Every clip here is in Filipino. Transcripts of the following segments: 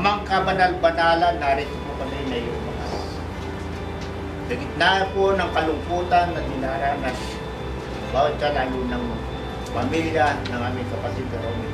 Amang kabanal-banalan, narito po kami na iyong mga. Sa gitna po ng kalungkutan na dinaranas, bawat ka lalo ng pamilya ng aming kapatid na Romeo.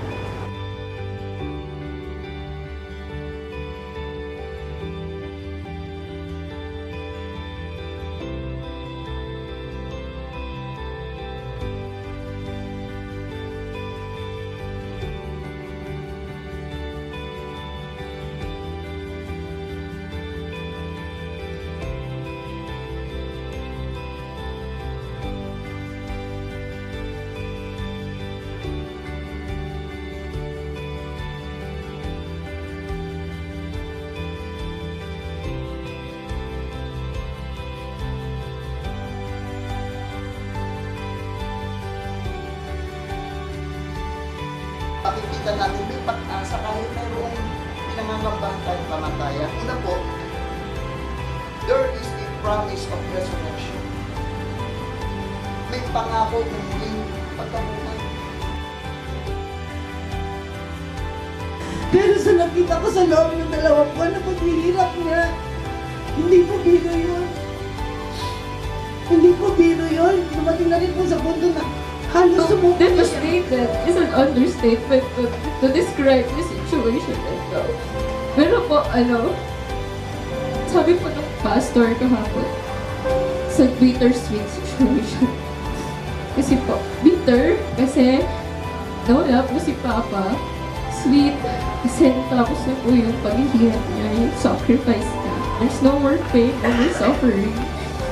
Pakikita natin may pag-asa kahit mayroong pinangangambang kahit kamatayan. Una po, there is a promise of resurrection. May pangako ng muling pagkabuhay. Pero sa nakita ko sa loob ng 2 buwan na paghihirap niya, hindi po biro yun. Hindi po biro yun. Dumating na rin po sa punto na halos sumuko siya. Devastated is an understatement to describe the situation right now. Pero po, sabi po ng pastor kahapon, sa bittersweet situation. Kasi po, bitter, kasi nawala po si Papa. Sweet, kasi tapos na po yung paghihirap niya, yung sacrifice niya. There's no more pain, no more suffering.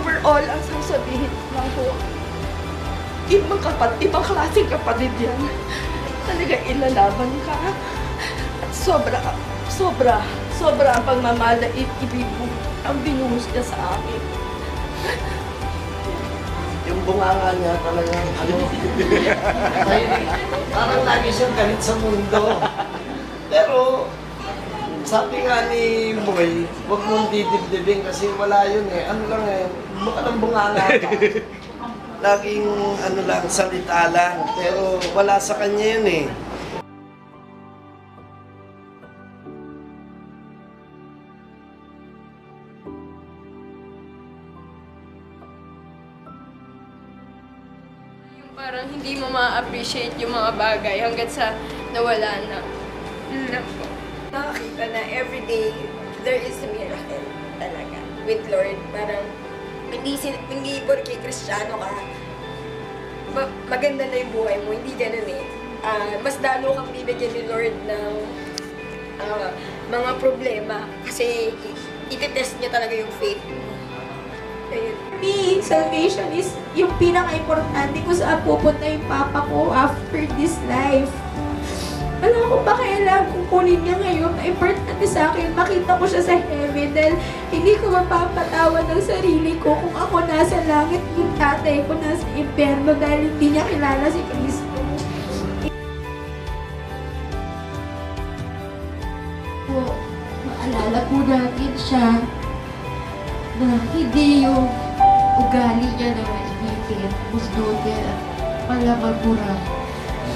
Overall, ang sasabihin ko lang po, ibang klaseng kapatid yan. Talagang ilalaban ka. At sobra ang pagmamahal na ang binuhos niya sa akin. Yung bunganga niya talagang parang lagi siyang galit sa mundo. Pero sabi nga ni Boy, huwag mong didibdibin kasi wala yun eh. Ano lang eh, mukha ng bunganga ka. Laging salita lang. Pero wala sa kanya yun eh. Parang hindi mo ma-appreciate yung mga bagay hanggang sa nawala na. Yun lang po. Nakakita na everyday there is a miracle talaga with Lord. Parang hindi porke Kristiyano ka, maganda na yung buhay mo. Hindi ganun eh. Mas lalo kang bibigyan ni Lord ng mga problema kasi ititest niya talaga yung faith mo. Ayun. Me, salvation is yung pinaka-importante kung saan pupunta yung papa ko after this life. Alam ko ba kailangan kung kunin niya ngayon, importante sa akin, makita ko siya sa heaven dahil hindi ko mapapatawad ng sarili ko kung ako nasa langit, yung tatay ko nasa impyerno dahil hindi niya kilala si Kristo. Po, maalala po natin siya na hindi yung ugali niya na inipin, musdote at palamagura.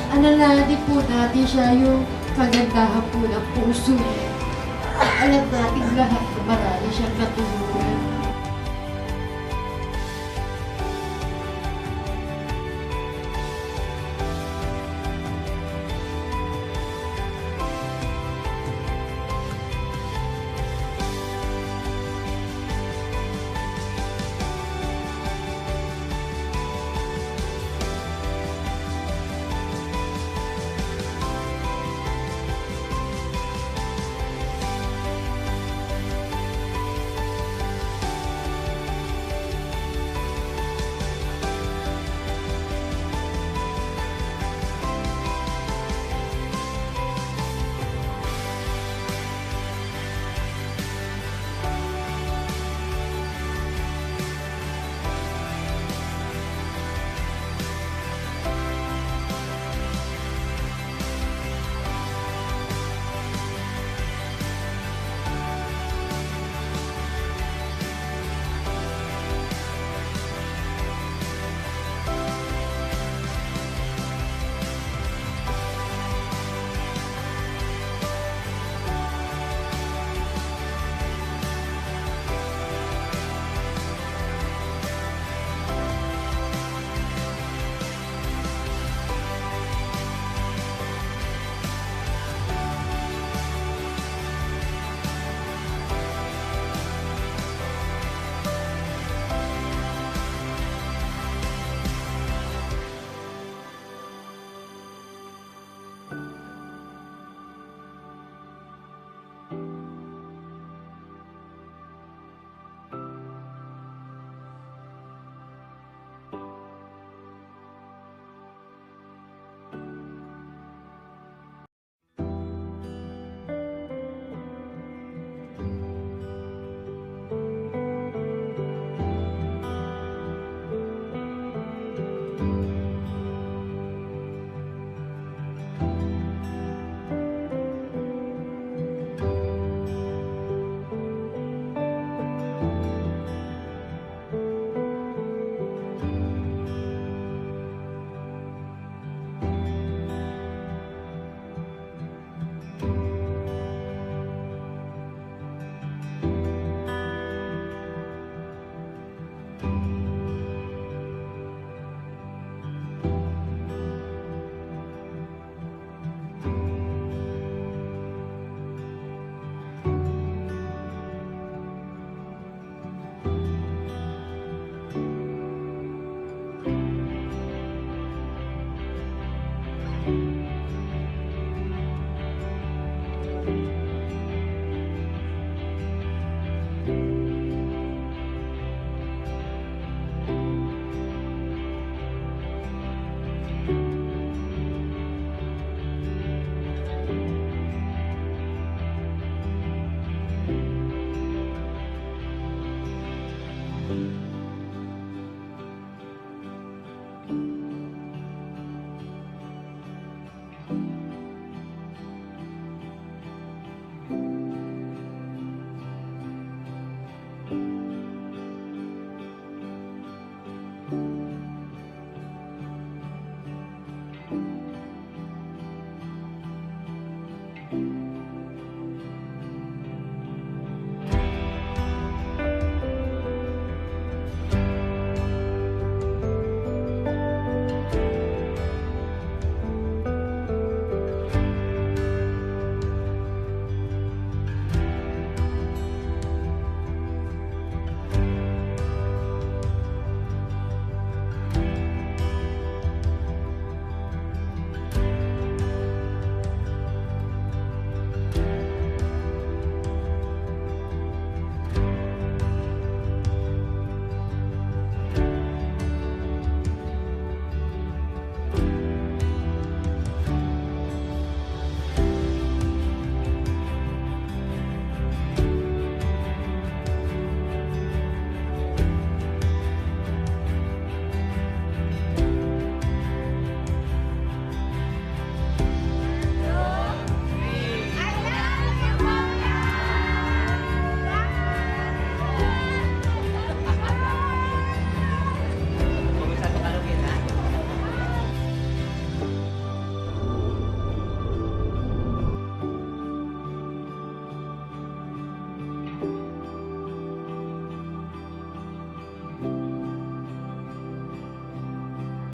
Alalahanin po natin siya yung kagandahan po ng puso niya. Alam natin lahat na marami siyang natulungan.